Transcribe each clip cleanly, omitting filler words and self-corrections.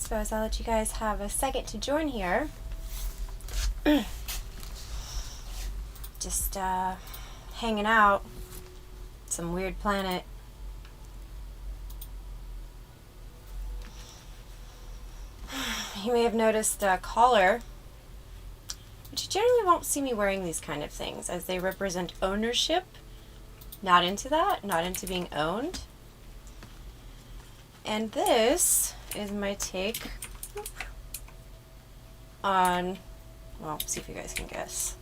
suppose I'll let you guys have a second to join here. Just hanging out. Some weird planet. You may have noticed a collar, but you generally won't see me wearing these kind of things as they represent ownership. Not into that, not into being owned. And this is my take on, well, see if you guys can guess.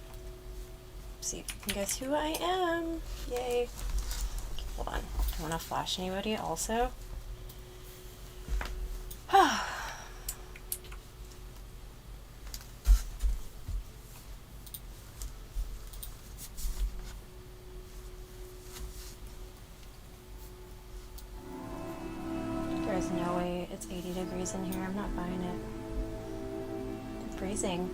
See if you can guess who I am. Yay. Hold on. Do I want to flash anybody also? There's no way it's 80 degrees in here. I'm not buying it. I'm freezing.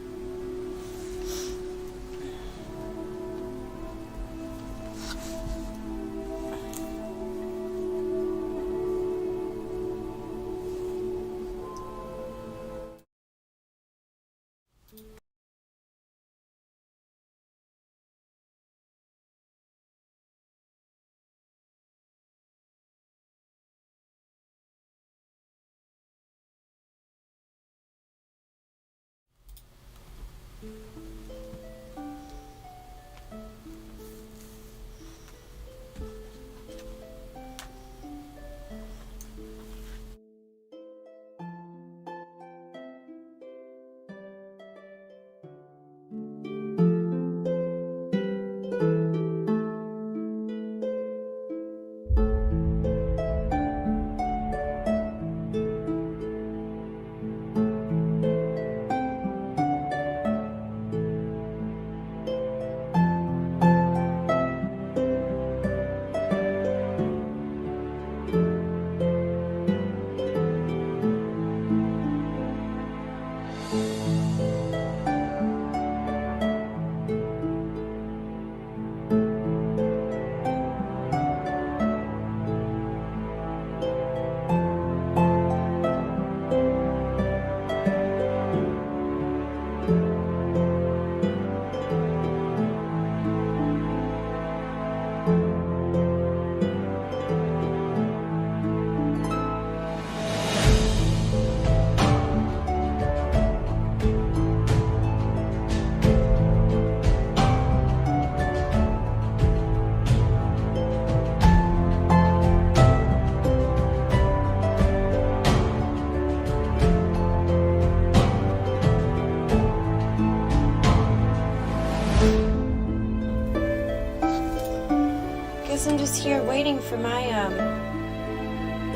I'm just here waiting for my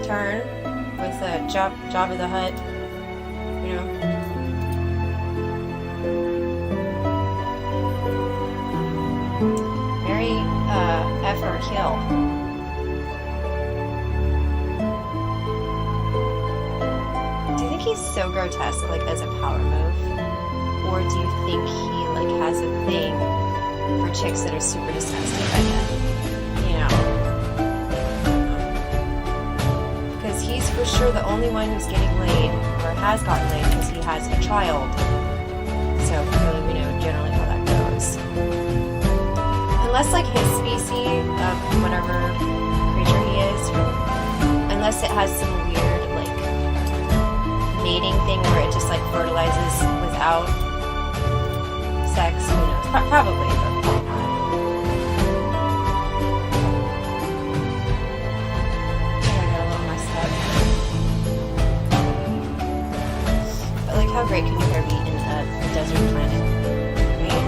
turn with Jabba the Hutt, you know. Very F or kill. Do you think he's so grotesque, like as a power move, or do you think he like has a thing for chicks that are super disgusted by him? He's for sure the only one who's getting laid, or has gotten laid, because he has a child. So clearly we know generally how that goes. Unless like his species of whatever creature he is, unless it has some weird like mating thing where it just like fertilizes without sex, who knows? Probably, but how great can your hair be in a desert planet, right?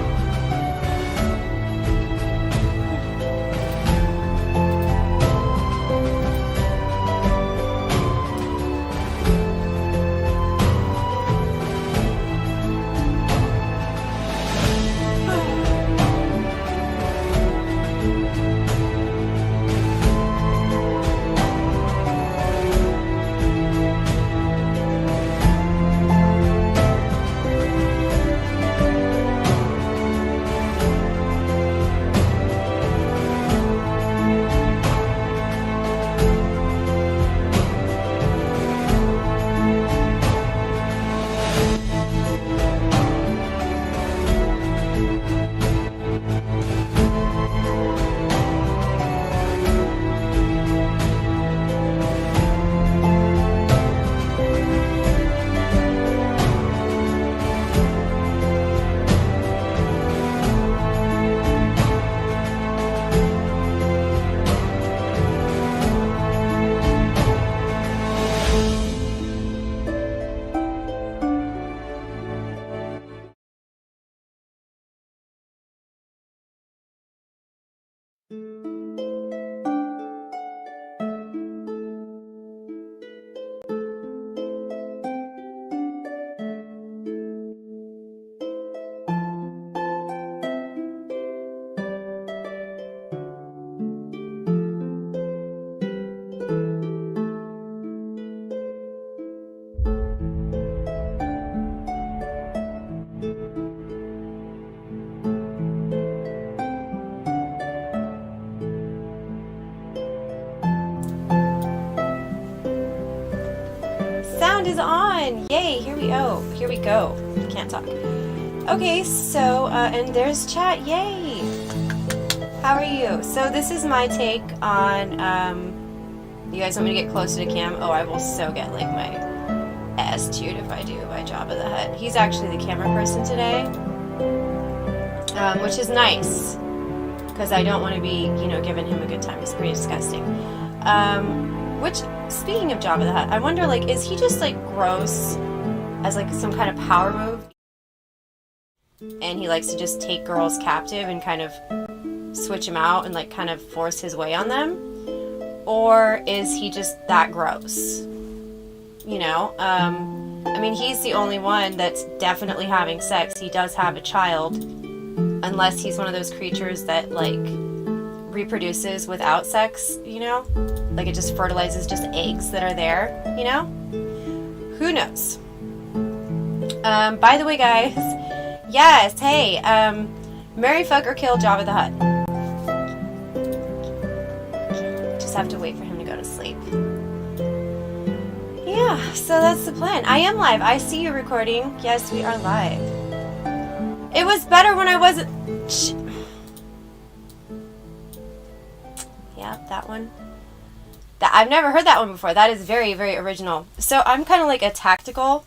Sound is on! Yay! Here we go. Here we go. Can't talk. Okay, so, and there's chat. Yay! How are you? So this is my take on, you guys want me to get closer to Cam? Oh, I will so get, like, my ass chewed if I do by Jabba the Hutt. He's actually the camera person today, which is nice, because I don't want to be, you know, giving him a good time. It's pretty disgusting. Which, speaking of Jabba the Hutt, I wonder, like, is he just, like, gross as, like, some kind of power move? And he likes to just take girls captive and kind of switch them out and, like, kind of force his way on them? Or is he just that gross? You know? I mean, he's the only one that's definitely having sex. He does have a child. Unless he's one of those creatures that, like, reproduces without sex, you know? Like, it just fertilizes just eggs that are there, you know? Who knows? By the way, guys, yes, hey, marry, fuck, or kill Jabba the Hutt. Just have to wait for him to go to sleep. Yeah, so that's the plan. I am live. I see you recording. Yes, we are live. It was better when I wasn't... Yeah, that one. I've never heard that one before. That is very, very original. So I'm kind of like a tactical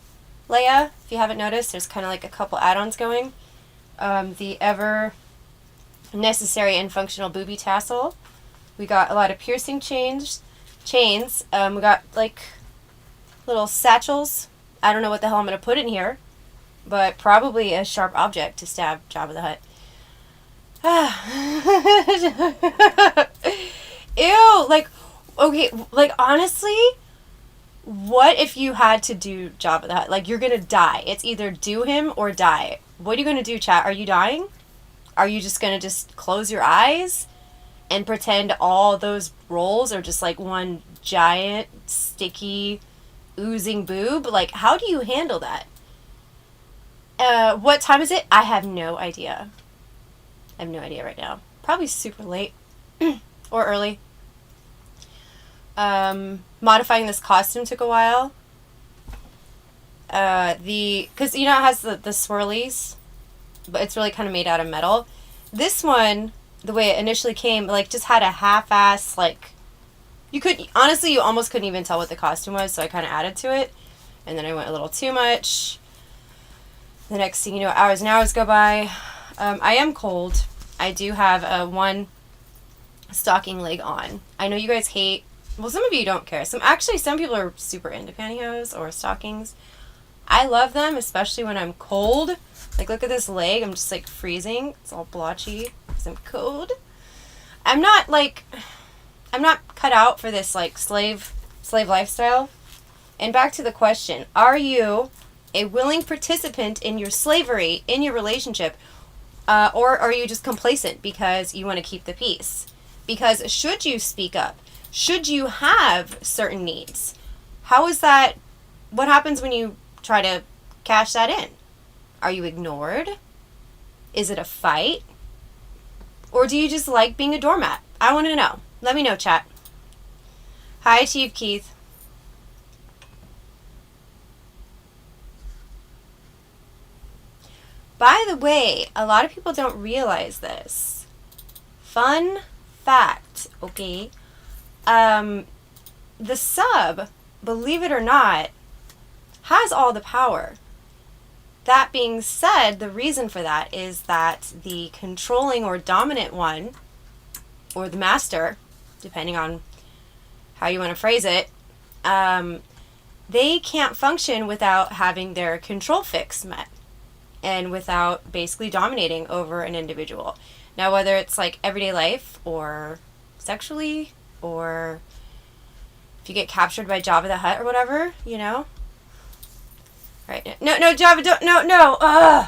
Leia. If you haven't noticed, there's kind of like a couple add-ons going. The ever necessary and functional booby tassel. We got a lot of piercing chains. We got like little satchels. I don't know what the hell I'm going to put in here, but probably a sharp object to stab Jabba the Hutt. Ew, like, okay, like, honestly, what if you had to do Jabba the Hutt? Like, you're gonna die. It's either do him or die. What are you gonna do, chat? Are you dying? Are you just gonna just close your eyes and pretend all those rolls are just like one giant, sticky, oozing boob? Like, how do you handle that? What time is it? I have no idea. I have no idea right now. Probably super late. Or early. Modifying this costume took a while. Because, you know, it has the swirlies, but it's really kind of made out of metal. This one, the way it initially came, like, just had a half-ass, like, honestly, you almost couldn't even tell what the costume was, so I kind of added to it. And then I went a little too much. The next thing you know, hours and hours go by. I am cold. I do have one stocking leg on. I know you guys hate, well, some of you don't care. Some people are super into pantyhose or stockings. I love them, especially when I'm cold. Like, look at this leg. I'm just, like, freezing. It's all blotchy because I'm cold. I'm not cut out for this, like, slave lifestyle. And back to the question, are you a willing participant in your slavery, in your relationship, or are you just complacent because you want to keep the peace? Because should you speak up? Should you have certain needs? How is that? What happens when you try to cash that in? Are you ignored? Is it a fight? Or do you just like being a doormat? I want to know. Let me know, chat. Hi, Chief Keith. By the way, a lot of people don't realize this. Fun fact, okay? The sub, believe it or not, has all the power. That being said, the reason for that is that the controlling or dominant one, or the master, depending on how you want to phrase it, they can't function without having their control fix met and without basically dominating over an individual. Now, whether it's like everyday life or sexually, or if you get captured by Jabba the Hutt or whatever, you know. Right. No, Jabba, don't, no. Ugh.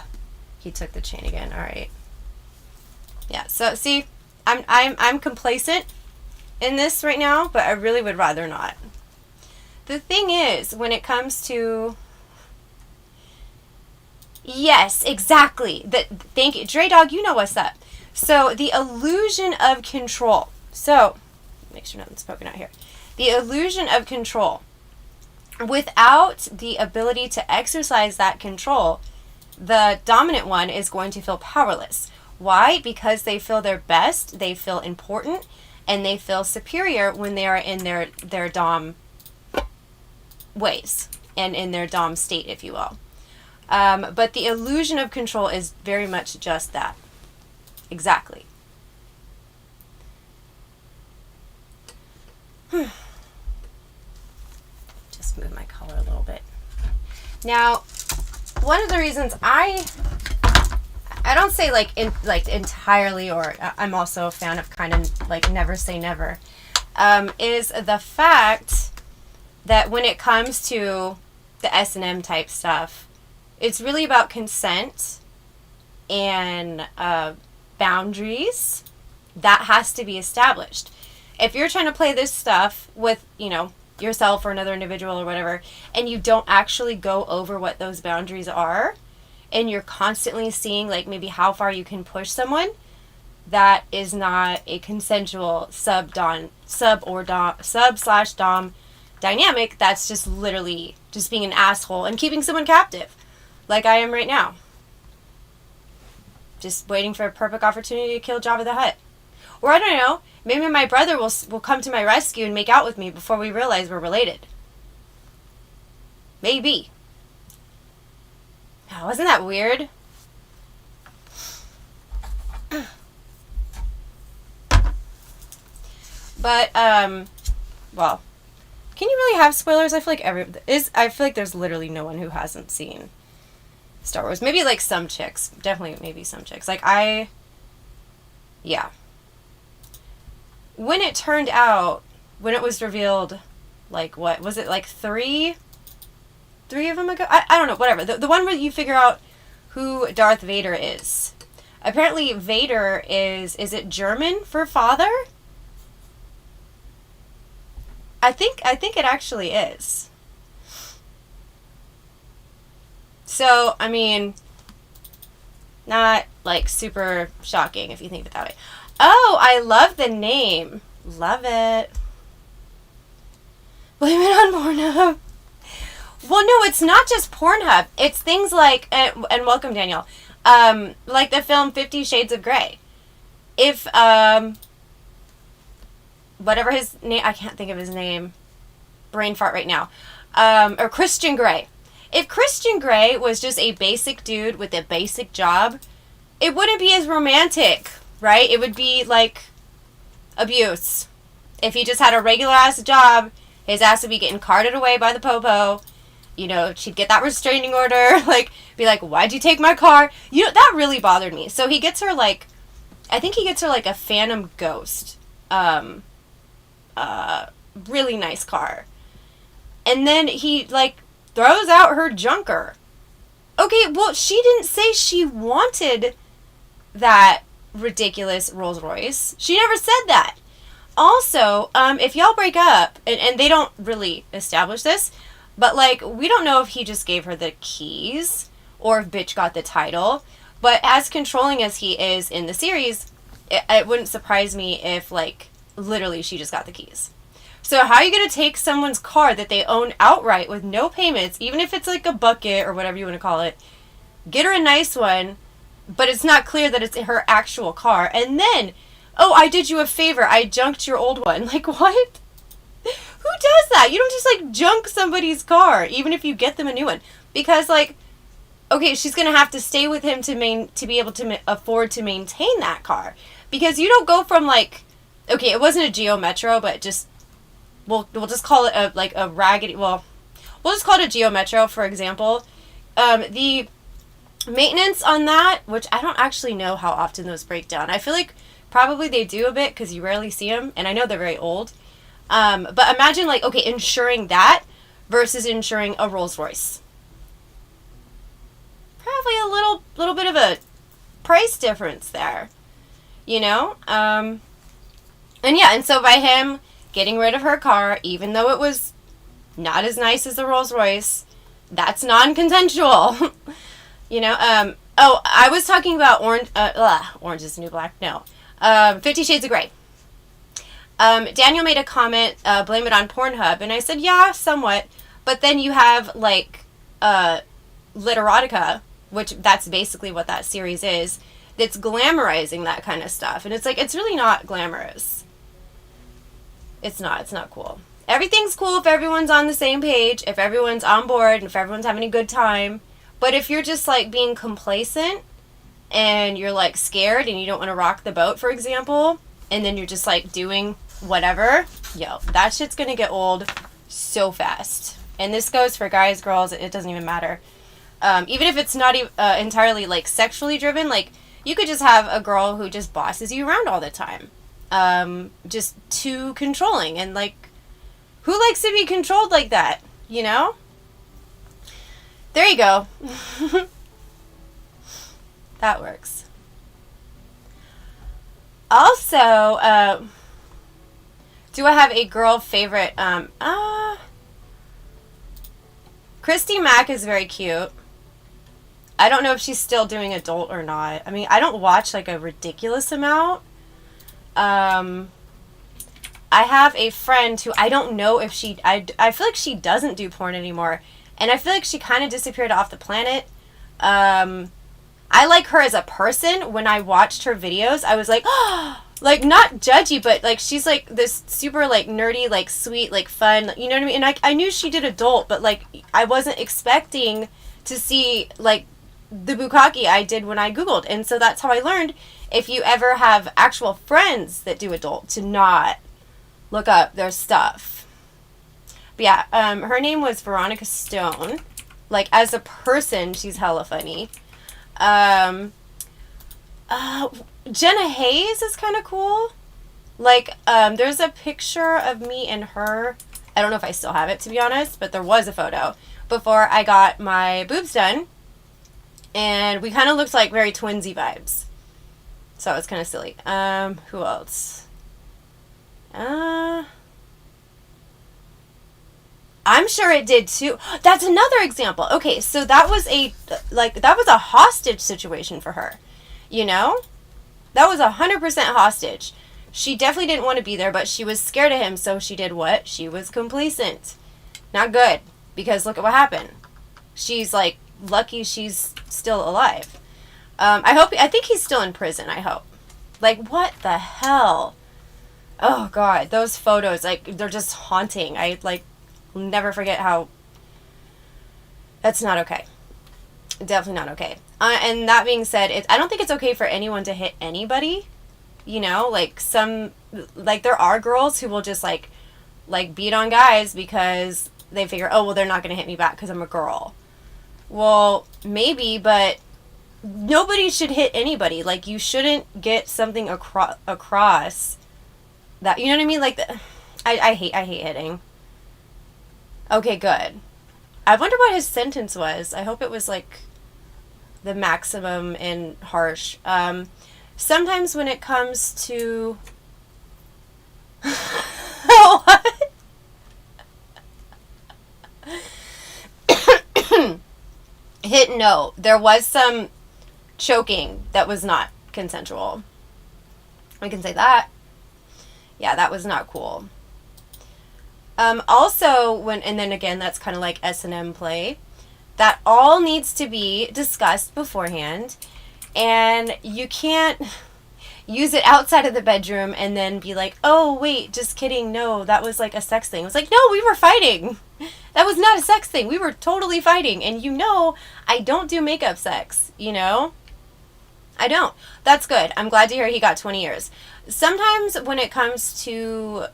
He took the chain again. All right. Yeah. So see, I'm complacent in this right now, but I really would rather not. The thing is, when it comes to, yes, exactly. Thank you, Dre Dog. You know what's up. So the illusion of control. So make sure nothing's poking out here. The illusion of control. Without the ability to exercise that control, the dominant one is going to feel powerless. Why? Because they feel their best, they feel important, and they feel superior when they are in their dom ways and in their dom state, if you will. But the illusion of control is very much just that. Exactly. Just move my color a little bit. Now, one of the reasons I don't say like entirely, or I'm also a fan of kind of like never say never, is the fact that when it comes to the S&M type stuff, it's really about consent and boundaries that has to be established. If you're trying to play this stuff with, you know, yourself or another individual or whatever, and you don't actually go over what those boundaries are, and you're constantly seeing like maybe how far you can push someone, that is not a consensual sub/dom dynamic. That's just literally just being an asshole and keeping someone captive, like I am right now. Just waiting for a perfect opportunity to kill Jabba the Hutt. Or I don't know, maybe my brother will come to my rescue and make out with me before we realize we're related. Maybe. Oh, wasn't that weird? But, well, can you really have spoilers? I feel like there's literally no one who hasn't seen Star Wars. Maybe like some chicks. Definitely maybe some chicks. Like yeah. When it turned out, when it was revealed, like what, was it like three of them ago? I don't know, whatever. The one where you figure out who Darth Vader is. Apparently Vader is it German for father? I think it actually is. So, I mean, not like super shocking if you think of it that way. Oh, I love the name. Love it. Blame it on Pornhub. Well, no, it's not just Pornhub. It's things like, and welcome, Daniel, like the film 50 Shades of Grey. If, whatever his name, I can't think of his name. Brain fart right now. Or Christian Grey. If Christian Grey was just a basic dude with a basic job, it wouldn't be as romantic, right? It would be like abuse. If he just had a regular ass job, his ass would be getting carted away by the popo. You know, she'd get that restraining order, like, be like, why'd you take my car? You know, that really bothered me. So he gets her, like, I think he gets her, like, a Phantom Ghost. Really nice car. And then he, like, throws out her junker. Okay, well, she didn't say she wanted that ridiculous Rolls Royce. She never said that. Also, if y'all break up, and they don't really establish this, but, like, we don't know if he just gave her the keys or if bitch got the title. But as controlling as he is in the series, it wouldn't surprise me if, like, literally she just got the keys. So how are you going to take someone's car that they own outright with no payments, even if it's like a bucket or whatever you want to call it, get her a nice one, but it's not clear that it's her actual car, and then, oh, I did you a favor, I junked your old one. Like, what? Who does that? You don't just, like, junk somebody's car, even if you get them a new one. Because, like, okay, she's going to have to stay with him to be able to afford to maintain that car. Because you don't go from, like, okay, it wasn't a Geo Metro, but just, we'll just call it a raggedy, well, we'll just call it a Geo Metro, for example. The Maintenance on that, which I don't actually know how often those break down. I feel like probably they do a bit because you rarely see them, and I know they're very old. But imagine, like, okay, insuring that versus insuring a Rolls Royce. Probably a little bit of a price difference there, you know? And so by him getting rid of her car, even though it was not as nice as the Rolls Royce, that's non-consensual. You know, I was talking about Orange is the New Black. No. 50 Shades of Grey. Daniel made a comment, blame it on Pornhub, and I said, yeah, somewhat. But then you have, like, Literotica, which that's basically what that series is, that's glamorizing that kind of stuff. And it's like, it's really not glamorous. It's not cool. Everything's cool if everyone's on the same page, if everyone's on board, and if everyone's having a good time. But if you're just, like, being complacent and you're, like, scared and you don't want to rock the boat, for example, and then you're just, like, doing whatever, that shit's gonna get old so fast. And this goes for guys, girls, it doesn't even matter. Even if it's not entirely, like, sexually driven, like, you could just have a girl who just bosses you around all the time. Just too controlling. And, like, who likes to be controlled like that, you know? There you go. That works. Also, do I have a girl favorite? Christy Mack is very cute. I don't know if she's still doing adult or not. I mean, I don't watch, like, a ridiculous amount. I have a friend who I don't know if I feel like she doesn't do porn anymore. And I feel like she kind of disappeared off the planet. I like her as a person. When I watched her videos, I was like, oh, like, not judgy, but, like, she's, like, this super, like, nerdy, like, sweet, like, fun, you know what I mean? And I knew she did adult, but, like, I wasn't expecting to see, like, the bukkake I did when I Googled. And so that's how I learned, if you ever have actual friends that do adult, to not look up their stuff. But yeah, her name was Veronica Stone. Like, as a person, she's hella funny. Jenna Hayes is kind of cool. Like, there's a picture of me and her. I don't know if I still have it, to be honest, but there was a photo before I got my boobs done. And we kind of looked like very twinsy vibes. So it was kind of silly. Who else? I'm sure it did too. That's another example. Okay, so that was a hostage situation for her. You know? That was 100% hostage. She definitely didn't want to be there, but she was scared of him, so she did what? She was complacent. Not good, because look at what happened. She's, like, lucky she's still alive. I think he's still in prison, I hope. Like, what the hell? Oh, God, those photos, like, they're just haunting. I, like, never forget how. That's not okay. Definitely not okay. And that being said, I don't think it's okay for anyone to hit anybody. You know, like, there are girls who will just, like beat on guys because they figure, oh, well, they're not going to hit me back because I'm a girl. Well, maybe, but nobody should hit anybody. Like, you shouldn't get something across that, you know what I mean? Like, I hate hitting. Okay, good. I wonder what his sentence was. I hope it was, like, the maximum and harsh. Sometimes when it comes to... What? Hit no. There was some choking that was not consensual. I can say that. Yeah, that was not cool. Also, and then again, that's kind of like S&M play. That all needs to be discussed beforehand. And you can't use it outside of the bedroom and then be like, oh, wait, just kidding. No, that was like a sex thing. It was like, no, we were fighting. That was not a sex thing. We were totally fighting. And you know, I don't do makeup sex, you know? I don't. That's good. I'm glad to hear he got 20 years. Sometimes when it comes to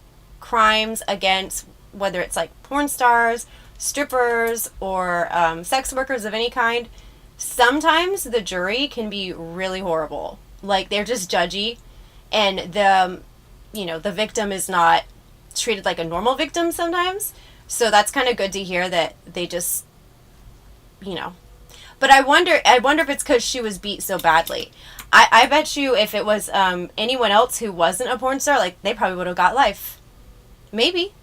crimes against, whether it's like porn stars, strippers, or sex workers of any kind, sometimes the jury can be really horrible. Like, they're just judgy, and the victim is not treated like a normal victim sometimes. So that's kind of good to hear that they just, But I wonder if it's because she was beat so badly. I bet you if it was anyone else who wasn't a porn star, like, they probably would have got life. Maybe.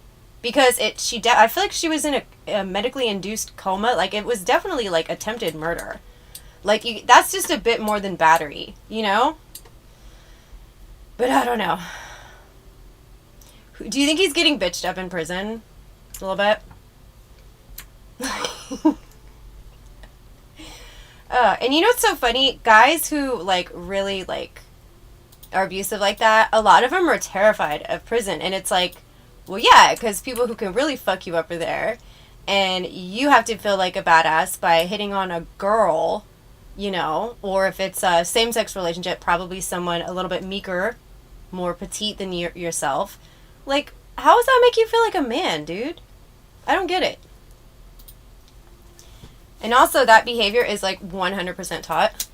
Because I feel like she was in a medically induced coma. Like, it was definitely, like, attempted murder. Like, that's just a bit more than battery, But I don't know. Do you think he's getting bitched up in prison? A little bit? And you know what's so funny? Guys who, like, really, like, are abusive like that, a lot of them are terrified of prison. And it's like, well, yeah, because people who can really fuck you up are there. And you have to feel like a badass by hitting on a girl, or if it's a same-sex relationship, probably someone a little bit meeker, more petite than yourself. Like, how does that make you feel like a man, dude? I don't get it. And also, that behavior is, like, 100% taught.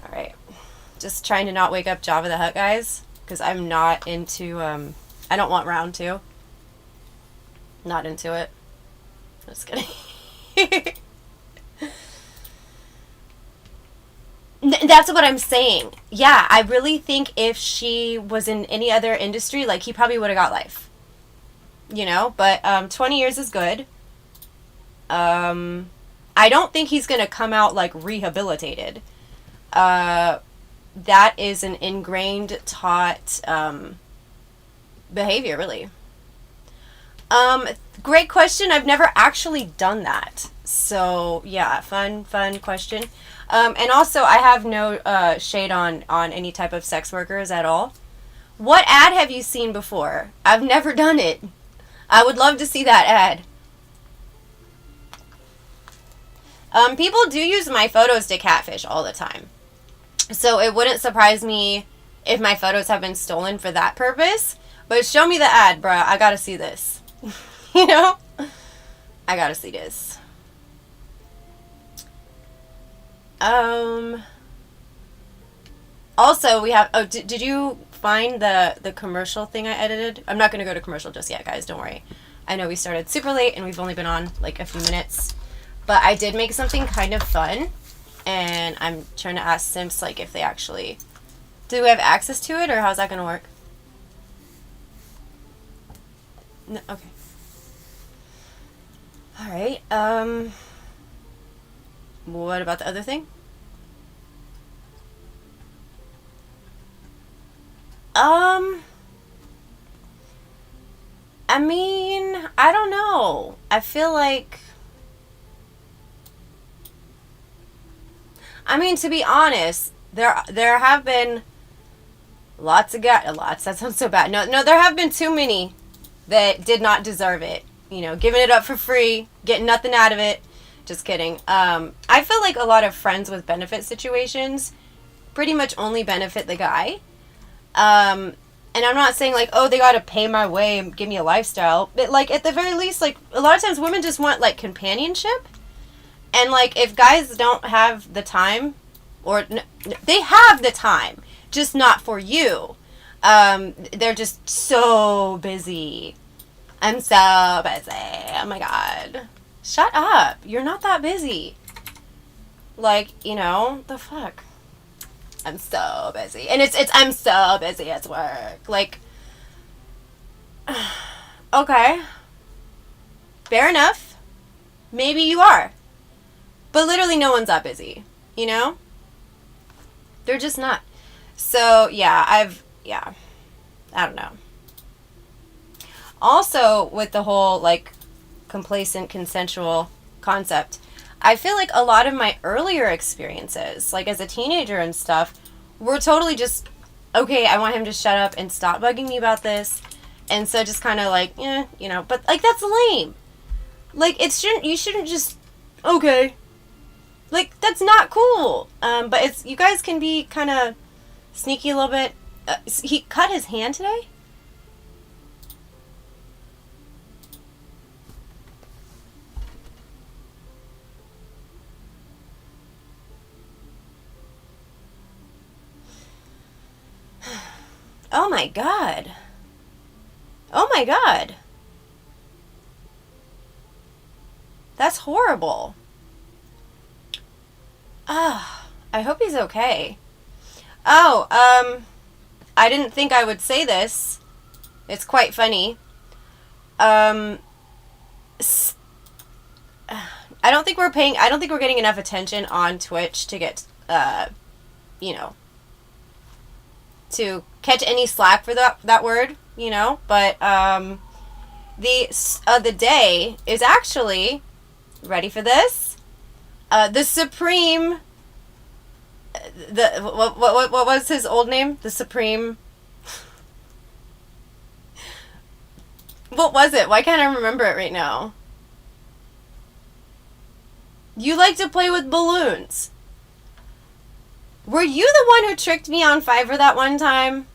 Alright. Just trying to not wake up Java the Hutt, guys. Because I'm not into, I don't want round 2. Not into it. Just kidding. That's what I'm saying. Yeah, I really think if she was in any other industry, like, he probably would have got life. But 20 years is good. I don't think he's going to come out, like, rehabilitated. That is an ingrained, taught behavior, really. Great question. I've never actually done that. So, yeah, fun question. And also, I have no shade on any type of sex workers at all. What ad have you seen before? I've never done it. I would love to see that ad. People do use my photos to catfish all the time. So it wouldn't surprise me if my photos have been stolen for that purpose. But show me the ad, bruh. I gotta see this. I gotta see this. Also, we have... Oh, did you find the commercial thing I edited? I'm not going to go to commercial just yet, guys. Don't worry. I know we started super late and we've only been on, like, a few minutes. But I did make something kind of fun. And I'm trying to ask Simps, like, if they actually... Do we have access to it, or how's that going to work? No, okay. Alright, what about the other thing? I mean, I don't know. I feel like... I mean, to be honest, there have been lots, that sounds so bad. No, there have been too many that did not deserve it. Giving it up for free, getting nothing out of it. Just kidding. I feel like a lot of friends with benefit situations pretty much only benefit the guy. And I'm not saying, like, oh, they gotta pay my way and give me a lifestyle. But, like, at the very least, like, a lot of times women just want, like, companionship. And, like, if guys don't have the time, or they have the time, just not for you. They're just so busy. I'm so busy. Oh my god. Shut up. You're not that busy. Like, the fuck. I'm so busy. And I'm so busy at work. Like, okay. Fair enough. Maybe you are. But literally no one's that busy. They're just not. So, yeah, I don't know. Also, with the whole, like, complacent, consensual concept, I feel like a lot of my earlier experiences, like as a teenager and stuff, were totally just, okay, I want him to shut up and stop bugging me about this. And so just kind of like, but, like, that's lame. Like, you shouldn't just, okay. Like, that's not cool. But you guys can be kind of sneaky a little bit. He cut his hand today? Oh my God. Oh my God. That's horrible. Ah, I hope he's okay. Oh, I didn't think I would say this. It's quite funny. I don't think we're getting enough attention on Twitch to get, you know, to catch any slack for that word, you know, but, the day is actually, ready for this? The Supreme, what was his old name? The Supreme, what was it? Why can't I remember it right now? You like to play with balloons. Were you the one who tricked me on Fiverr that one time?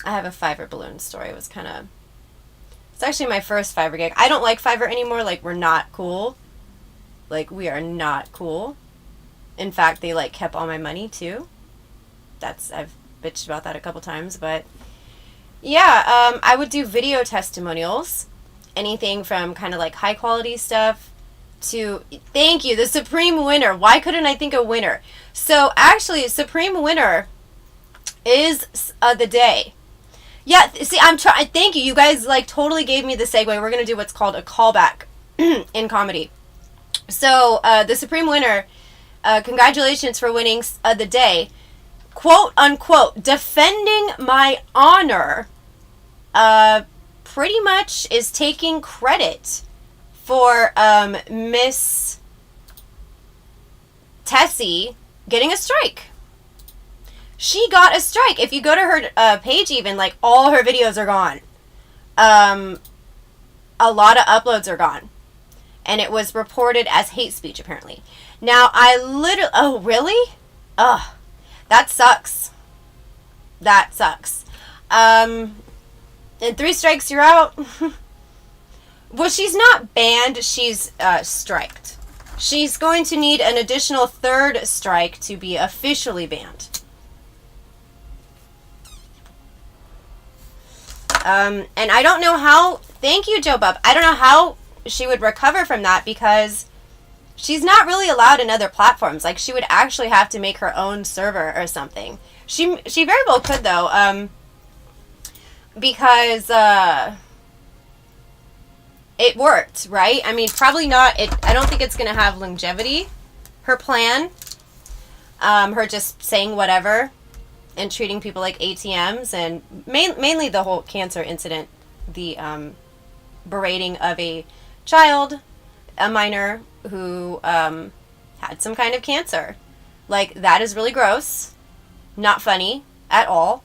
I have a Fiverr balloon story. It's actually my first Fiverr gig. I don't like Fiverr anymore. Like, we're not cool. Like, we are not cool. In fact, they, like, kept all my money, too. I've bitched about that a couple times, but yeah, I would do video testimonials. Anything from kind of like high quality stuff to, thank you, the Supreme Winner. Why couldn't I think of winner? So actually, Supreme Winner is the day. Yeah, see, I'm trying. Thank you. You guys like totally gave me the segue. We're going to do what's called a callback in comedy. So the Supreme Winner, congratulations for winning the day. Quote unquote, defending my honor, pretty much is taking credit for Miss Tessie getting a strike. She got a strike. If you go to her page, even, like, all her videos are gone. A lot of uploads are gone. And it was reported as hate speech, apparently. Now, oh, really? Ugh. That sucks. That sucks. And 3 strikes, you're out. Well, she's not banned. She's striked. She's going to need an additional 3rd strike to be officially banned. And I don't know how... Thank you, Joe Bub. I don't know how she would recover from that because she's not really allowed in other platforms. Like, she would actually have to make her own server or something. She very well could, though. Because it worked, right? I mean, probably not. I don't think it's going to have longevity, her plan. Her just saying whatever and treating people like ATMs, and mainly the whole cancer incident, the berating of a child, a minor who had some kind of cancer. Like, that is really gross. Not funny at all.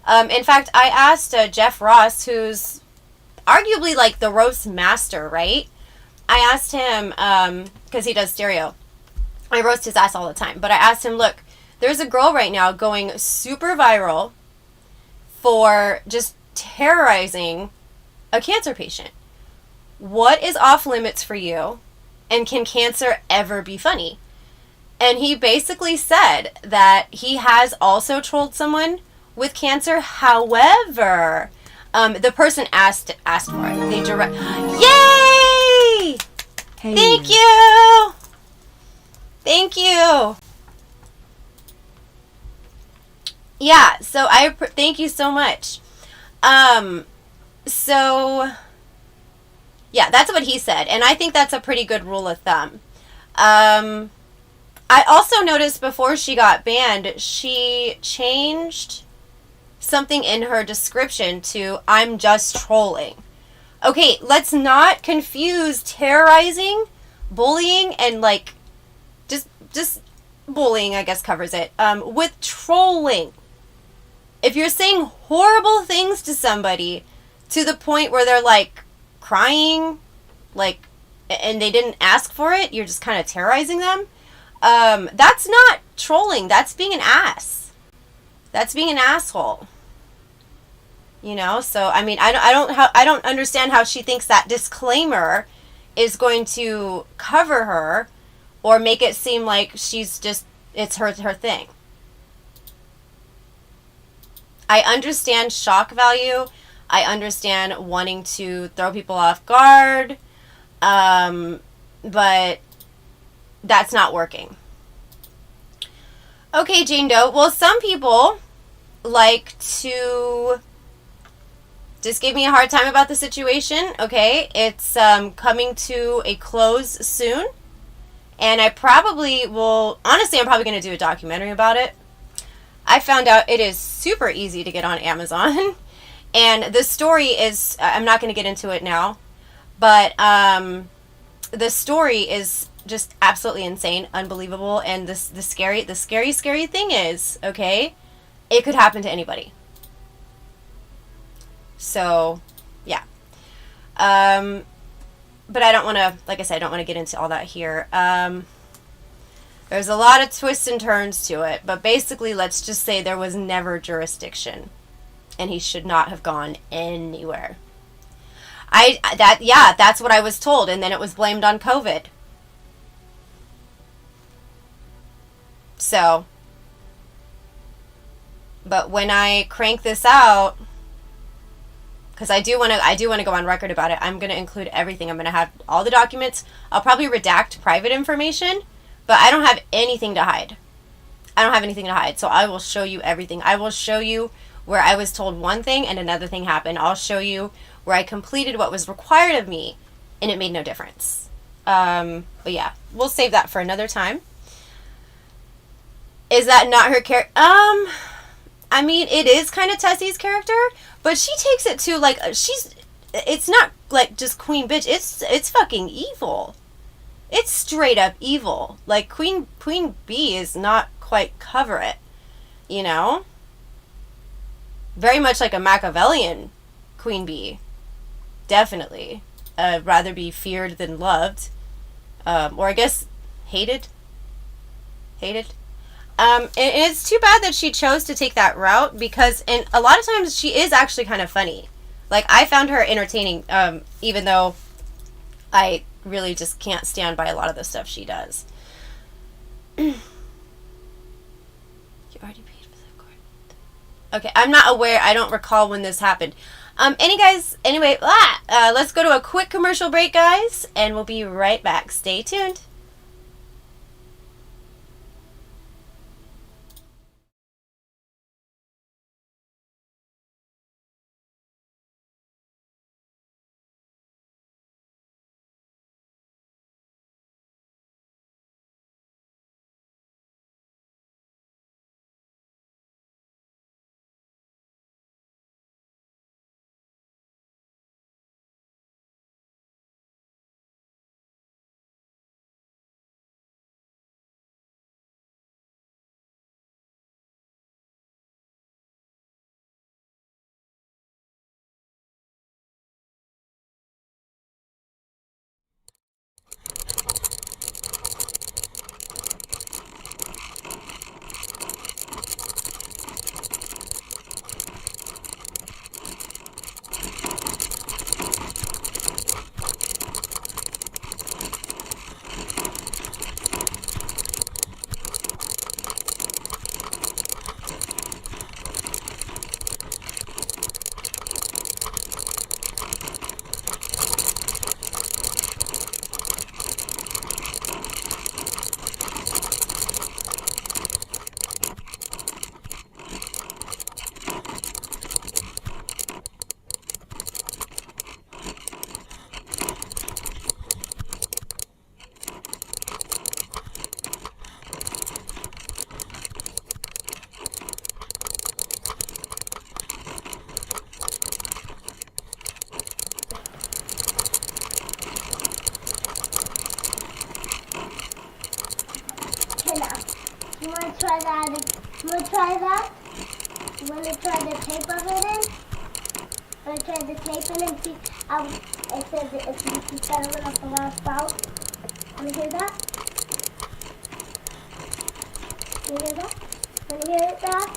In fact, I asked Jeff Ross, who's arguably like the roast master, right? I asked him, because he does stereo. I roast his ass all the time. But I asked him, look, there's a girl right now going super viral for just terrorizing a cancer patient. What is off limits for you? And can cancer ever be funny? And he basically said that he has also trolled someone with cancer. However, the person asked for it. They Yay! Hey. Thank you! Thank you! Yeah, so thank you so much. So, yeah, that's what he said. And I think that's a pretty good rule of thumb. I also noticed before she got banned, she changed something in her description to, I'm just trolling. Okay, let's not confuse terrorizing, bullying, and like, just bullying, I guess, covers it, with trolling. If you're saying horrible things to somebody to the point where they're like crying, like, and they didn't ask for it, you're just kind of terrorizing them, that's not trolling. That's being an ass. That's being an asshole. You know, so I mean, I don't understand how she thinks that disclaimer is going to cover her or make it seem like she's just, it's her thing. I understand shock value. I understand wanting to throw people off guard. But that's not working. Okay, Jane Doe. Well, some people like to just give me a hard time about the situation. Okay, it's coming to a close soon. And I probably will, honestly, I'm probably going to do a documentary about it. I found out it is super easy to get on Amazon. And the story is, I'm not going to get into it now, but the story is just absolutely insane, unbelievable. And the scary thing is, okay, it could happen to anybody. So, yeah. But I don't want to, like I said, I don't want to get into all that here. There's a lot of twists and turns to it, but basically, let's just say there was never jurisdiction, and he should not have gone anywhere. That's what I was told, and then it was blamed on COVID. So, but when I crank this out, because I do want to go on record about it, I'm going to include everything. I'm going to have all the documents. I'll probably redact private information, but I don't have anything to hide. So I will show you everything. I will show you where I was told one thing and another thing happened. I'll show you where I completed what was required of me and it made no difference. But yeah, we'll save that for another time. Is that not her character? I mean, it is kind of Tessie's character, but she takes it to, like, it's not, like, just queen bitch. It's fucking evil. It's straight up evil. Like, Queen Bee is not quite cover it, you know? Very much like a Machiavellian Queen Bee. Definitely. Rather be feared than loved. Or I guess hated. And it's too bad that she chose to take that route, because and a lot of times she is actually kind of funny. Like, I found her entertaining, even though I really just can't stand by a lot of the stuff she does. You already paid for the court. Okay, I'm not aware. I don't recall when this happened. Anyway, let's go to a quick commercial break, guys, and we'll be right back. Stay tuned. You want to try that? You want to try that? You want to try the tape of it in? You want to try the tape in and see how it says if you keep that a little from our spout? Want to hear that? You hear that? Want to hear it, Dad?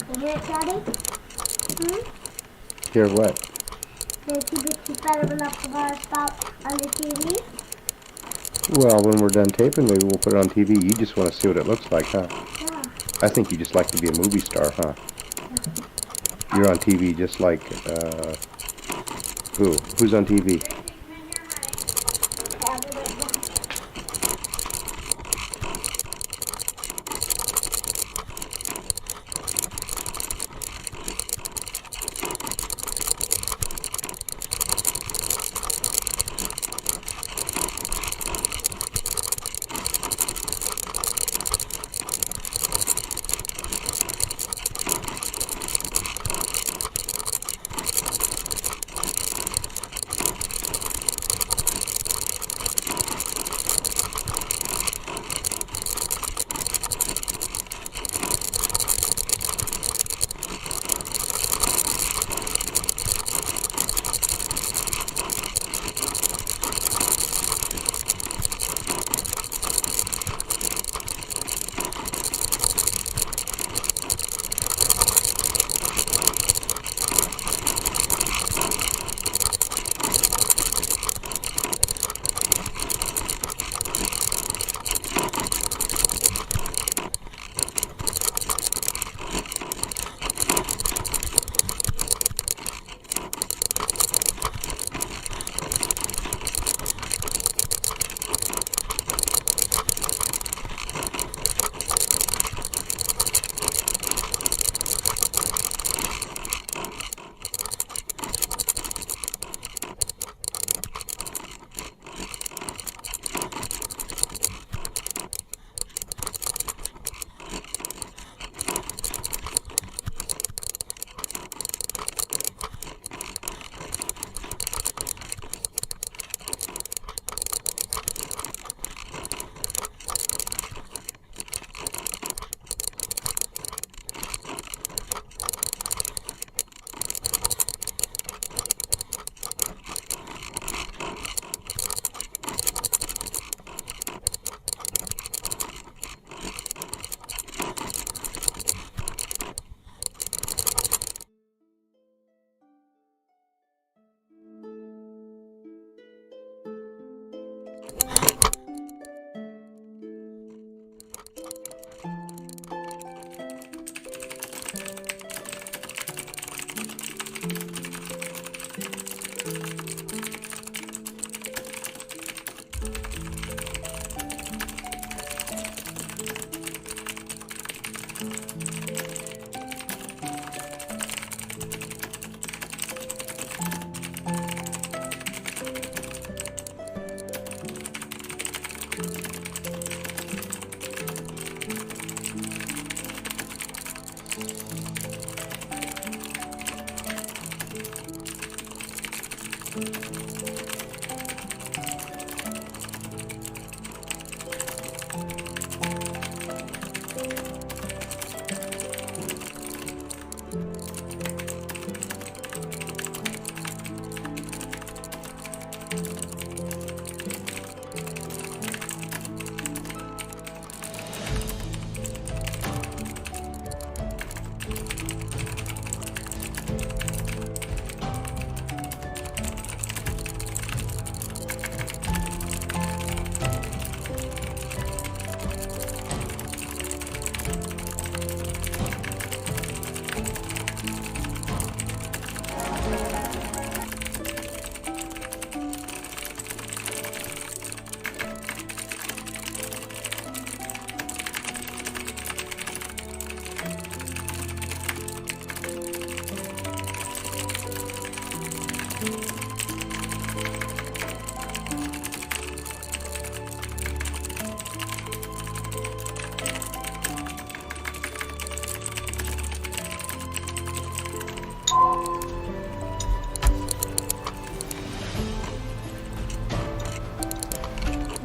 You hear it, Daddy? Hear what? The keep it better enough from our spout on the TV? Well, when we're done taping, maybe we'll put it on TV. You just want to see what it looks like, huh? Yeah. I think you just like to be a movie star, huh? You're on TV just like, who? Who's on TV?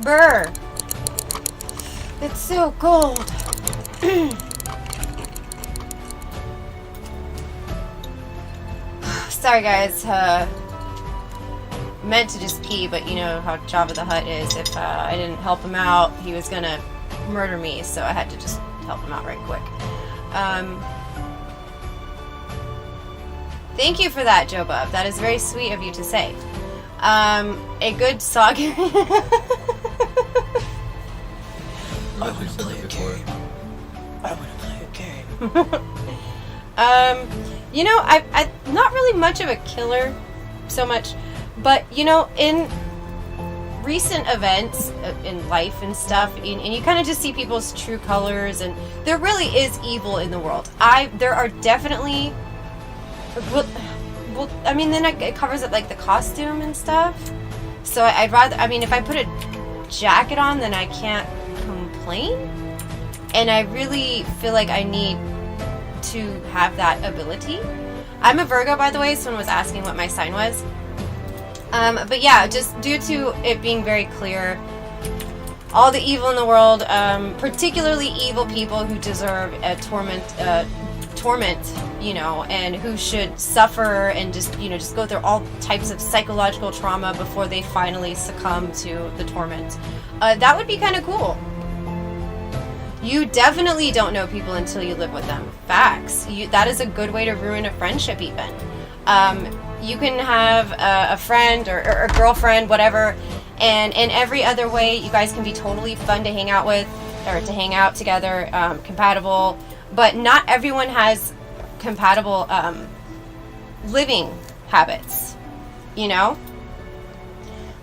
Brr. It's so cold. Sorry guys, meant to just pee, but you know how Jabba the Hutt is. If I didn't help him out, he was gonna murder me, so I had to just help him out right quick. Thank you for that, Joe Bub. That is very sweet of you to say. A good soggy... I want to play a game. I want to play a game. You know, I'm not really much of a killer so much, but, you know, in recent events in life and stuff, and you kind of just see people's true colors, and there really is evil in the world. There are definitely, well, I mean, then it covers it like the costume and stuff. So I'd rather, I mean, if I put a jacket on, then I can't complain. And I really feel like I need to have that ability. I'm a Virgo, by the way. Someone was asking what my sign was. But yeah, just due to it being very clear, all the evil in the world, particularly evil people who deserve a torment, you know, and who should suffer and just, you know, just go through all types of psychological trauma before they finally succumb to the torment. That would be kind of cool. You definitely don't know people until you live with them. Facts. That is a good way to ruin a friendship even. You can have a friend or a girlfriend, whatever, and in every other way, you guys can be totally fun to hang out with, or to hang out together, compatible, but not everyone has compatible living habits, you know?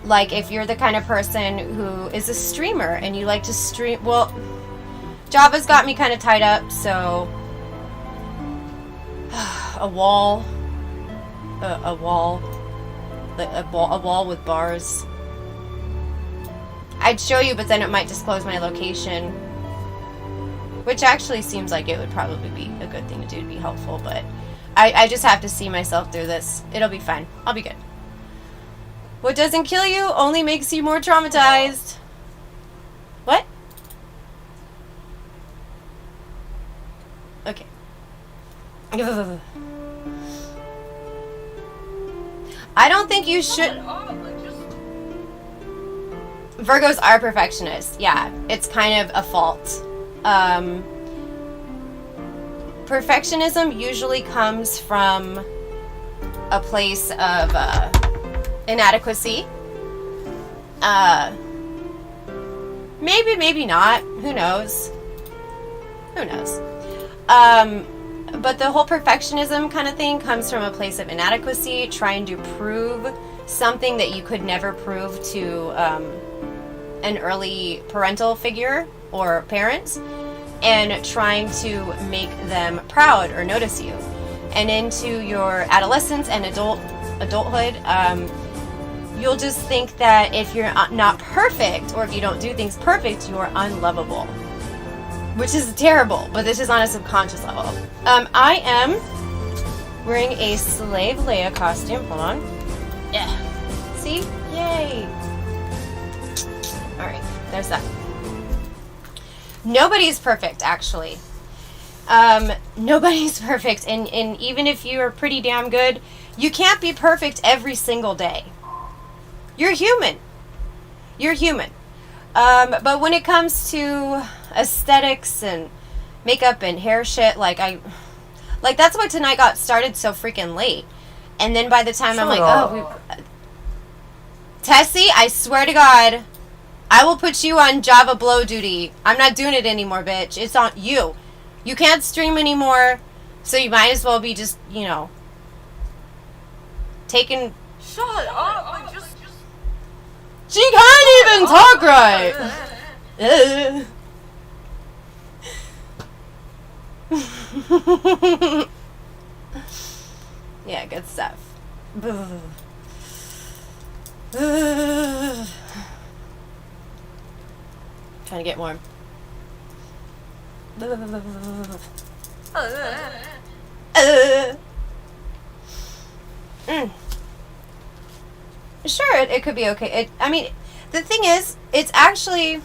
Like if you're the kind of person who is a streamer and you like to stream, well, Java's got me kind of tied up, so a wall with bars. I'd show you, but then it might disclose my location, which actually seems like it would probably be a good thing to do to be helpful, but I just have to see myself through this. It'll be fine. I'll be good. What doesn't kill you only makes you more traumatized. What? Okay. I don't think you should. Virgos are perfectionists. Yeah, it's kind of a fault. Perfectionism usually comes from a place of inadequacy. Maybe not. Who knows? Who knows? But the whole perfectionism kind of thing comes from a place of inadequacy, trying to prove something that you could never prove to an early parental figure or parent, and trying to make them proud or notice you. And into your adolescence and adulthood, you'll just think that if you're not perfect, or if you don't do things perfect, you are unlovable. Which is terrible, but this is on a subconscious level. I am wearing a Slave Leia costume. Hold on. Yeah. See? Yay. Alright, there's that. Nobody's perfect, actually. Nobody's perfect, and even if you're pretty damn good, you can't be perfect every single day. You're human. You're human. But when it comes to aesthetics and makeup and hair shit, like that's why tonight got started so freaking late. And then by the time I'm like, Tessie, I swear to God, I will put you on Java blow duty. I'm not doing it anymore, bitch. It's on you. You can't stream anymore, so you might as well be just, you know, taking... Shut up! She can't even talk right! Yeah, good stuff. Trying to get warm. Sure, it could be okay. I mean, the thing is, it's actually...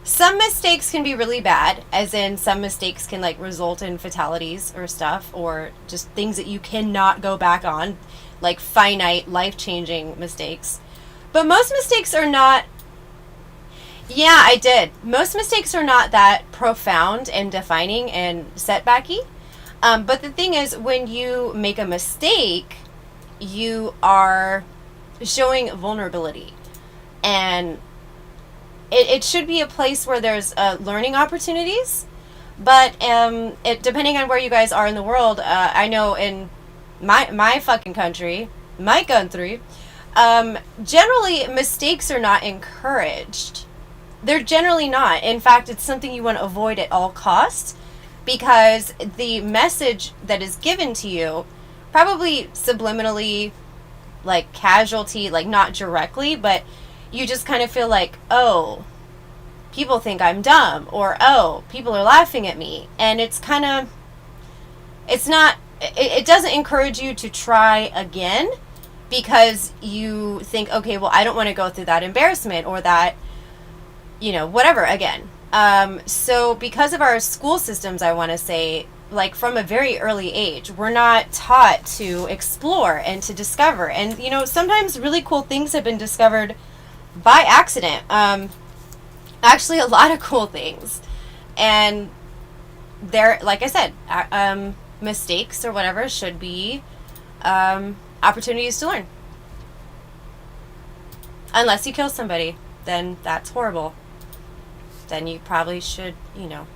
Some mistakes can be really bad, as in some mistakes can like result in fatalities or stuff, or just things that you cannot go back on, like finite, life-changing mistakes. But most mistakes are not... Yeah, I did. Most mistakes are not that profound and defining and setbacky. But the thing is, when you make a mistake, you are showing vulnerability. And it should be a place where there's learning opportunities. But depending on where you guys are in the world, I know in my fucking country, generally mistakes are not encouraged. They're generally not. In fact, it's something you want to avoid at all costs, because the message that is given to you, probably subliminally, like casualty, like not directly, but you just kind of feel like, oh, people think I'm dumb, or oh, people are laughing at me. And it's kind of, it doesn't encourage you to try again, because you think, okay, well, I don't want to go through that embarrassment or that, whatever again. So because of our school systems, I want to say, like from a very early age, we're not taught to explore and to discover. And, sometimes really cool things have been discovered by accident. Actually, a lot of cool things. And there, like I said, mistakes or whatever should be opportunities to learn. Unless you kill somebody, then that's horrible. Then you probably should,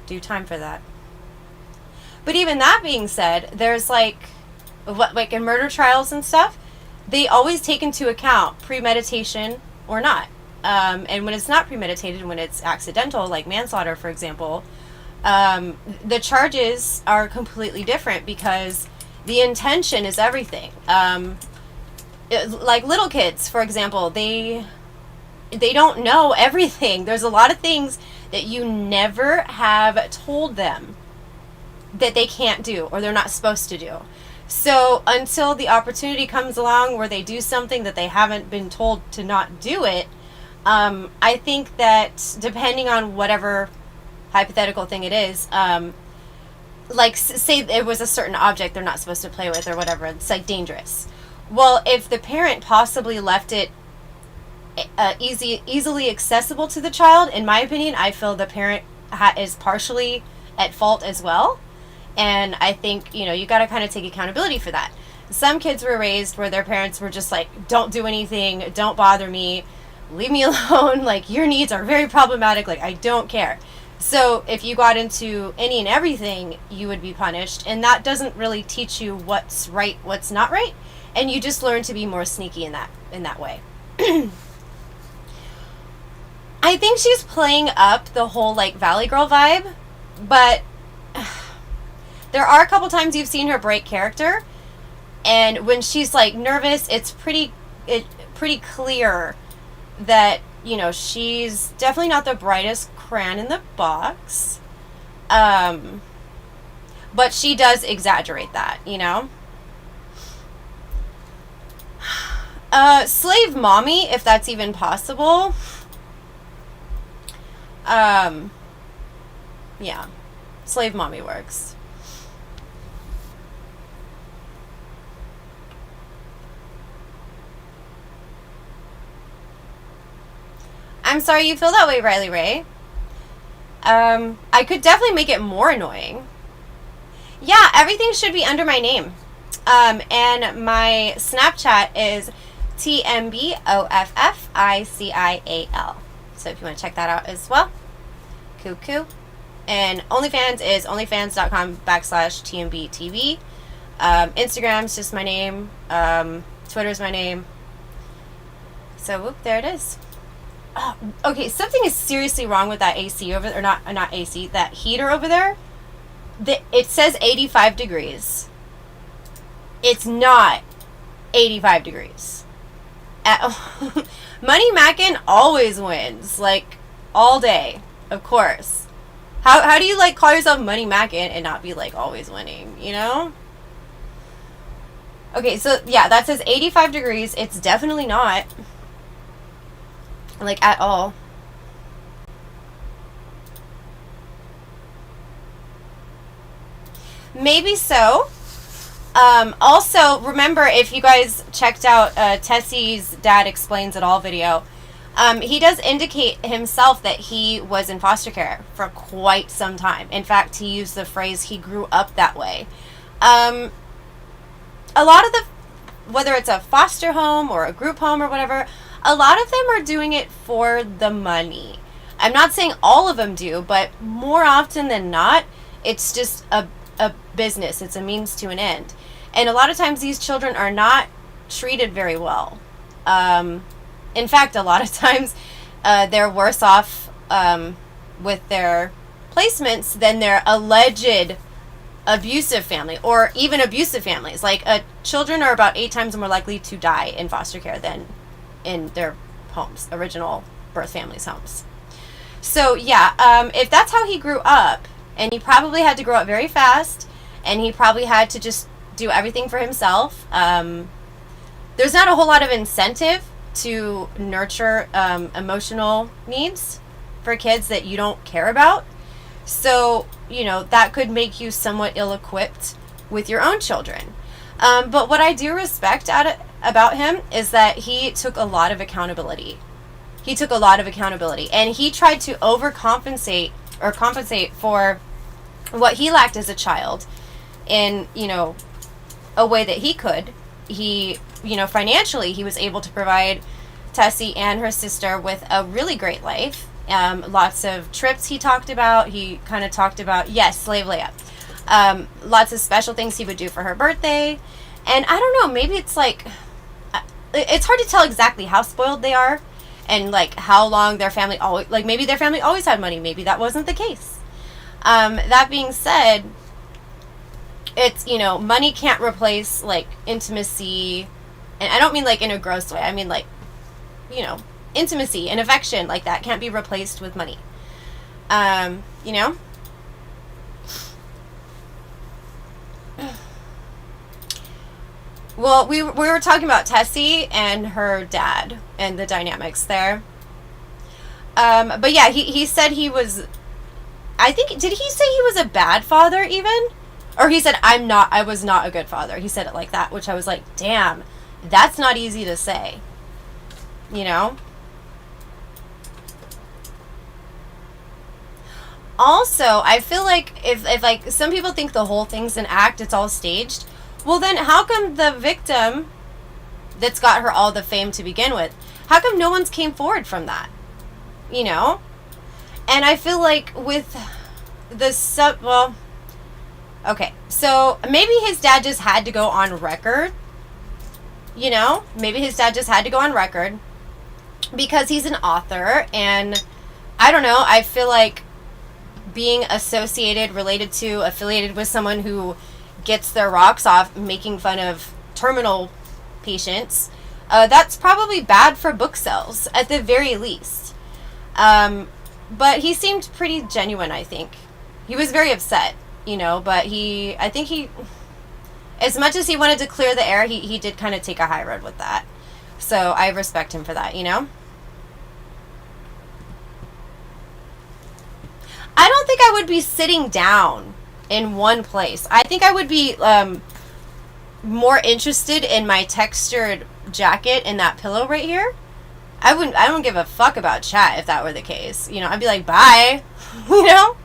do time for that. But even that being said, there's like in murder trials and stuff, they always take into account premeditation or not. And when it's not premeditated, when it's accidental, like manslaughter, for example, the charges are completely different, because the intention is everything. Like little kids, for example, they don't know everything. There's a lot of things that you never have told them that they can't do or they're not supposed to do. So until the opportunity comes along where they do something that they haven't been told to not do it, I think that depending on whatever hypothetical thing it is, like say it was a certain object they're not supposed to play with or whatever, it's like dangerous. Well, if the parent possibly left it easily accessible to the child, in my opinion, I feel the parent is partially at fault as well. And I think, you got to kind of take accountability for that. Some kids were raised where their parents were just like, don't do anything, don't bother me, leave me alone, like your needs are very problematic, like I don't care. So if you got into any and everything, you would be punished, and that doesn't really teach you what's right, what's not right, and you just learn to be more sneaky in that way. I think she's playing up the whole like Valley Girl vibe, but there are a couple times you've seen her break character, and when she's like nervous, it's pretty clear that she's definitely not the brightest crayon in the box, but she does exaggerate that, slave mommy, if that's even possible. Yeah, slave mommy works. I'm sorry you feel that way, Riley Ray. I could definitely make it more annoying. Yeah, everything should be under my name. And my Snapchat is TMBOFFICIAL. So if you want to check that out as well, cool. And OnlyFans is onlyfans.com/TMBTV. Instagram's just my name. Twitter's my name. So, whoop, there it is. Oh, okay, something is seriously wrong with that AC over there, or not AC, that heater over there. It says 85 degrees. It's not 85 degrees. Money Mackin always wins, like all day, of course. How do you like call yourself Money Mackin and not be like always winning, Okay, so yeah, that says 85 degrees. It's definitely not. Like, at all. Maybe so. Also, remember, if you guys checked out Tessie's Dad Explains It All video, he does indicate himself that he was in foster care for quite some time. In fact, he used the phrase, he grew up that way. A lot of whether it's a foster home or a group home or whatever, a lot of them are doing it for the money. I'm not saying all of them do, but more often than not, it's just a business. It's a means to an end. And a lot of times these children are not treated very well. In fact, a lot of times they're worse off with their placements than their alleged abusive family, or even abusive families. Like, children are about 8 times more likely to die in foster care than in their homes, original birth families' homes. So yeah, if that's how he grew up, and he probably had to grow up very fast, and he probably had to just do everything for himself, there's not a whole lot of incentive to nurture emotional needs for kids that you don't care about. So, you know, that could make you somewhat ill-equipped with your own children. But what I do respect about him is that he took a lot of accountability. He took a lot of accountability, and he tried to overcompensate or compensate for what he lacked as a child in, you know, a way that he could. He, you know, financially, he was able to provide Tessie and her sister with a really great life. Lots of trips he talked about. He kind of talked about, yes, slave layup. Lots of special things he would do for her birthday. And I don't know, maybe it's like, it's hard to tell exactly how spoiled they are, and like how long their family always, like maybe their family always had money. Maybe that wasn't the case. That being said, it's, you know, money can't replace like intimacy. And I don't mean like in a gross way. I mean like, you know, intimacy and affection like that can't be replaced with money. You know? Well, we were talking about Tessie and her dad and the dynamics there. But yeah, he said he was, I think, did he say he was a bad father even? Or he said, I was not a good father. He said it like that, which I was like, damn, that's not easy to say. You know? Also, I feel like if like some people think the whole thing's an act, it's all staged. Well, then how come the victim that's got her all the fame to begin with, how come no one's came forward from that? You know? And I feel like with the well, okay, so maybe his dad just had to go on record. You know? Maybe his dad just had to go on record because he's an author, and I don't know, I feel like being associated, related to, affiliated with someone who gets their rocks off making fun of terminal patients, that's probably bad for book sales at the very least. But he seemed pretty genuine. I think he was very upset, you know, but I think he, as much as he wanted to clear the air, he did kind of take a high road with that. So I respect him for that, you know. I don't think I would be sitting down in one place. I think I would be more interested in my textured jacket and that pillow right here. I don't give a fuck about chat if that were the case. You know, I'd be like, bye. You know?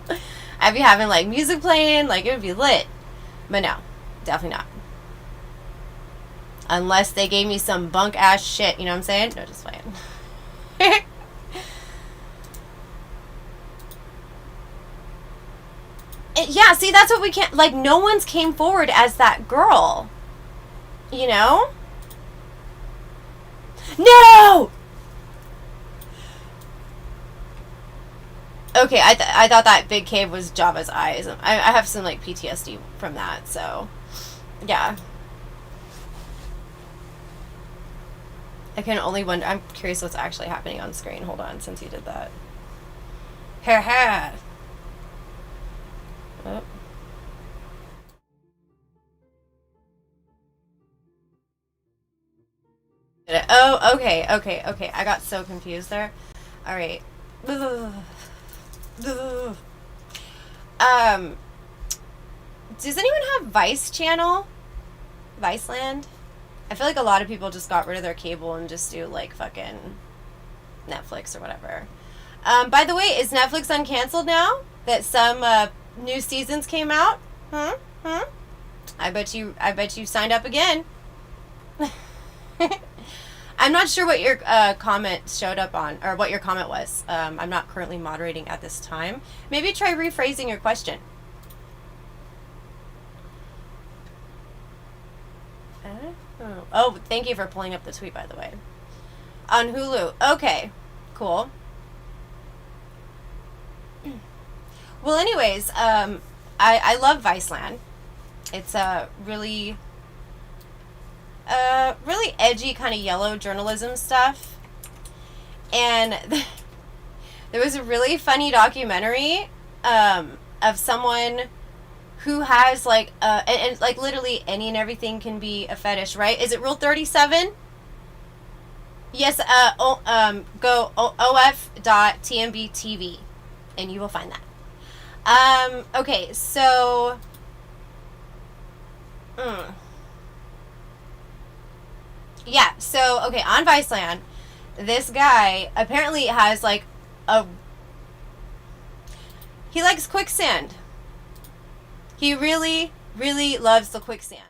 I'd be having like music playing, like it would be lit. But no, definitely not. Unless they gave me some bunk ass shit, you know what I'm saying? No, just playing. Yeah, see, that's what we can't, like, no one's came forward as that girl. You know? No! Okay, I thought that big cave was Java's eyes. I have some, like, PTSD from that, so, yeah. I can only wonder, I'm curious what's actually happening on screen. Hold on, since you did that. Ha ha! Oh. Oh, okay. I got so confused there. All right. Does anyone have Vice channel? Viceland? I feel like a lot of people just got rid of their cable and just do like fucking Netflix or whatever. By the way, is Netflix uncanceled now that some new seasons came out? I bet you signed up again. I'm not sure what your comment showed up on, or what your comment was. I'm not currently moderating at this time. Maybe try rephrasing your question. Oh, thank you for pulling up the tweet, by the way. On Hulu. Okay, cool. Well, anyways, I love Viceland. It's a really edgy kind of yellow journalism stuff. And there was a really funny documentary of someone who has like and like literally any and everything can be a fetish, right? Is it Rule 37? Yes. Go of.tmbtv and you will find that. Okay, so yeah, so okay, on Viceland, this guy apparently has like he likes quicksand. He really, really loves the quicksand.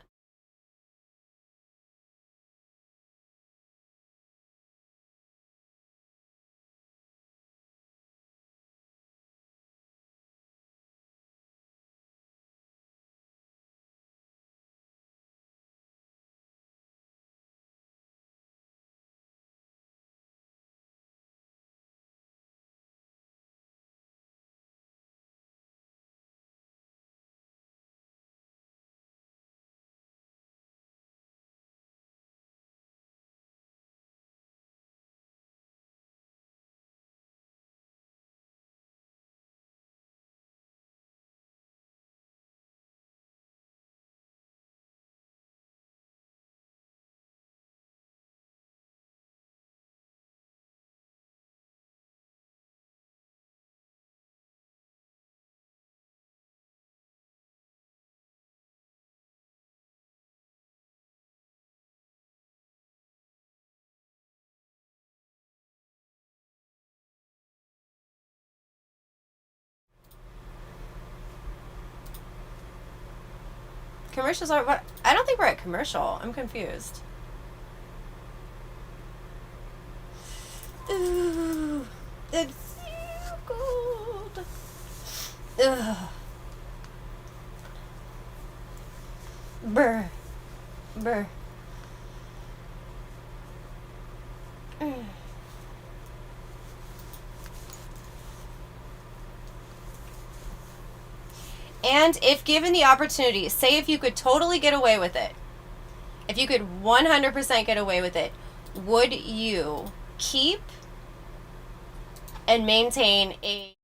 Commercials are what? I don't think we're at commercial. I'm confused. Ooh, it's so cold. Ugh. Brr. Brr. And if given the opportunity, say if you could totally get away with it, if you could 100% get away with it, would you keep and maintain a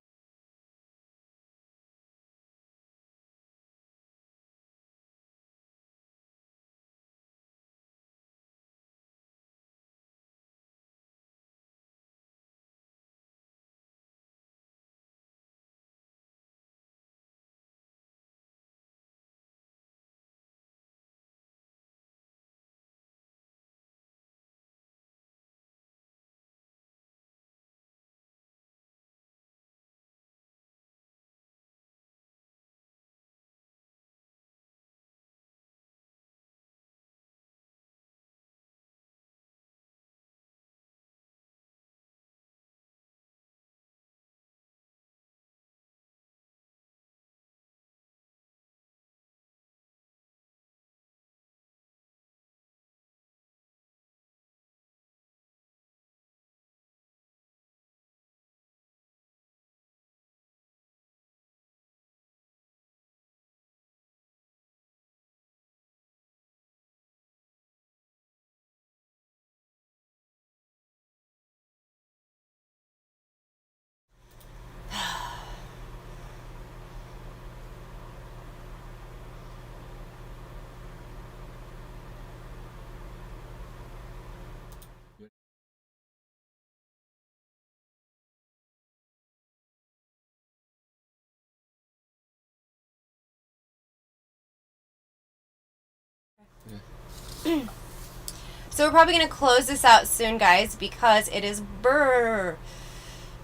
So we're probably going to close this out soon, guys, because it is brr.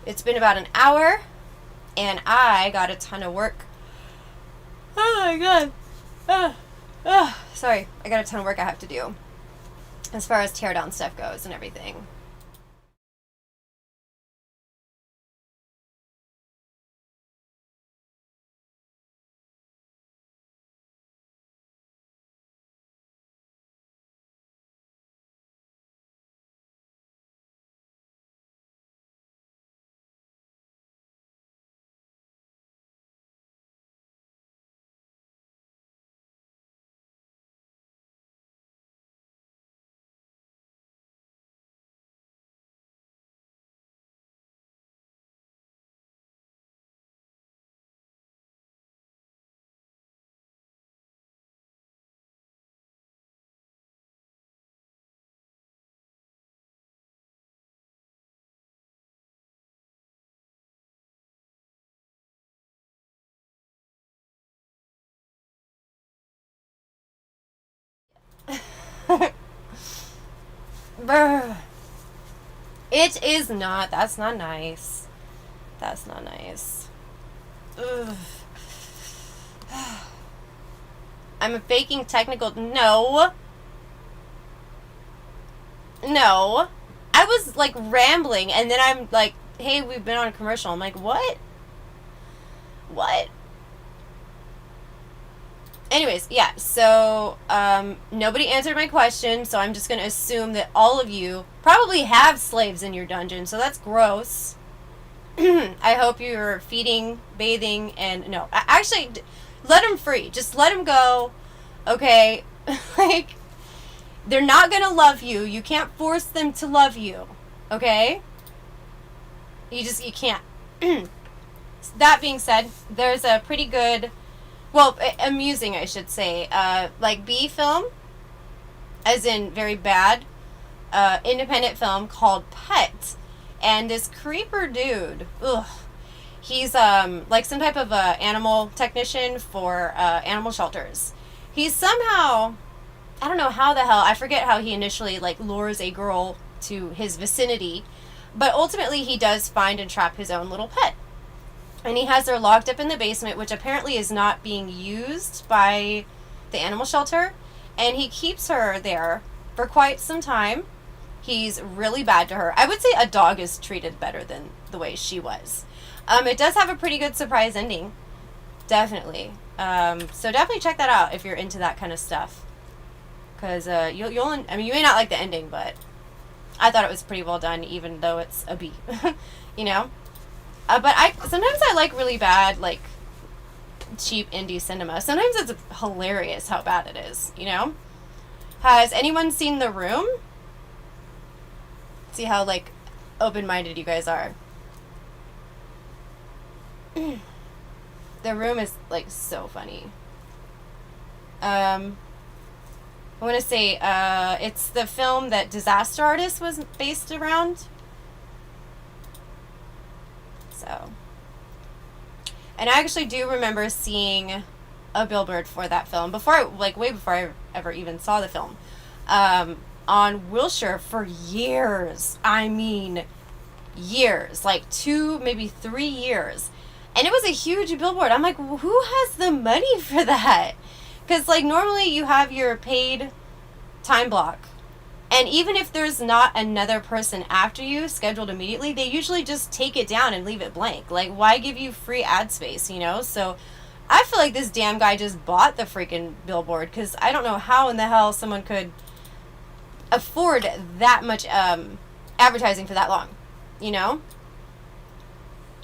It's been about an hour, and I got a ton of work. Oh my god. Sorry, I got a ton of work I have to do. as far as tear down stuff goes and everything. It is not. That's not nice. That's not nice. Ugh. I'm faking technical. No. No. I was like rambling and then I'm like, hey, we've been on a commercial. I'm like, what? What? Anyways, yeah, so nobody answered my question, so I'm just going to assume that all of you probably have slaves in your dungeon, so that's gross. I hope you're feeding, bathing, and no, actually, let them free. Just let them go, okay? Like, they're not going to love you. You can't force them to love you, okay? You can't. That being said, there's a pretty good... well, amusing, I should say, like B film, as in very bad, independent film called Pet, and this creeper dude, he's, like some type of, animal technician for, animal shelters. He's somehow, I don't know how the hell, I forget how he initially, like, lures a girl to his vicinity, but ultimately he does find and trap his own little pet. And he has her locked up in the basement, which apparently is not being used by the animal shelter. And he keeps her there for quite some time. He's really bad to her. I would say a dog is treated better than the way she was. It does have a pretty good surprise ending. Definitely. So definitely check that out if you're into that kind of stuff. Because you may not like the ending, but I thought it was pretty well done, even though it's a B. You know? But sometimes I like really bad, like, cheap indie cinema. Sometimes it's hilarious how bad it is, you know? Has anyone seen The Room? See how, like, open-minded you guys are. The Room is, like, so funny. I want to say, it's the film that Disaster Artist was based around. So, and I actually do remember seeing a billboard for that film way before I ever even saw the film, on Wilshire for years. I mean, years, like 2, maybe 3 years. And it was a huge billboard. I'm like, who has the money for that? Because, like, normally you have your paid time block. And even if there's not another person after you scheduled immediately, they usually just take it down and leave it blank. Like, why give you free ad space, you know? So I feel like this damn guy just bought the freaking billboard, because I don't know how in the hell someone could afford that much advertising for that long, you know?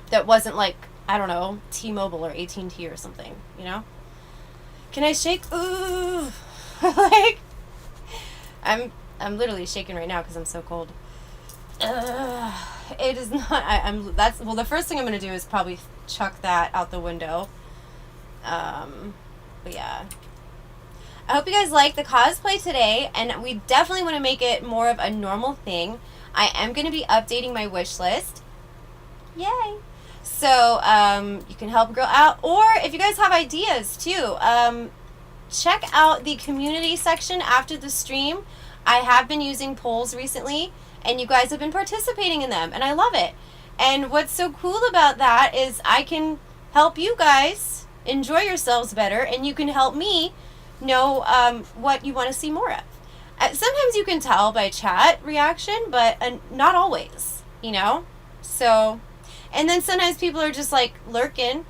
That wasn't like, I don't know, T-Mobile or AT&T or something, you know? Can I shake? Ooh. Like, I'm literally shaking right now because I'm so cold. It is not. The first thing I'm gonna do is probably chuck that out the window. But yeah. I hope you guys like the cosplay today, and we definitely want to make it more of a normal thing. I am going to be updating my wish list. Yay! So, you can help a girl out, or if you guys have ideas too, check out the community section after the stream. I have been using polls recently, and you guys have been participating in them, and I love it. And what's so cool about that is I can help you guys enjoy yourselves better, and you can help me know what you want to see more of. Sometimes you can tell by chat reaction, but not always, you know? So, and then sometimes people are just like lurking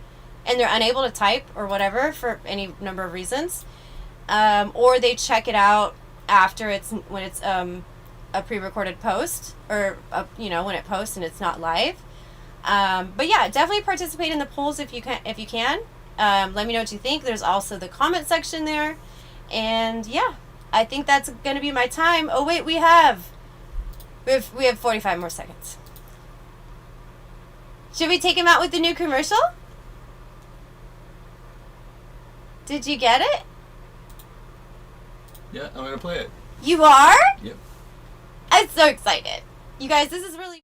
and they're unable to type or whatever for any number of reasons. Or they check it out after when it's a pre-recorded post, or when it posts and it's not live. But yeah, definitely participate in the polls if you can. Let me know what you think. There's also the comment section there, and yeah, I think that's gonna be my time. Oh wait, we have 45 more seconds. Should we take him out with the new commercial? Did you get it? Yeah, I'm gonna play it. You are? Yep. I'm so excited. You guys, this is really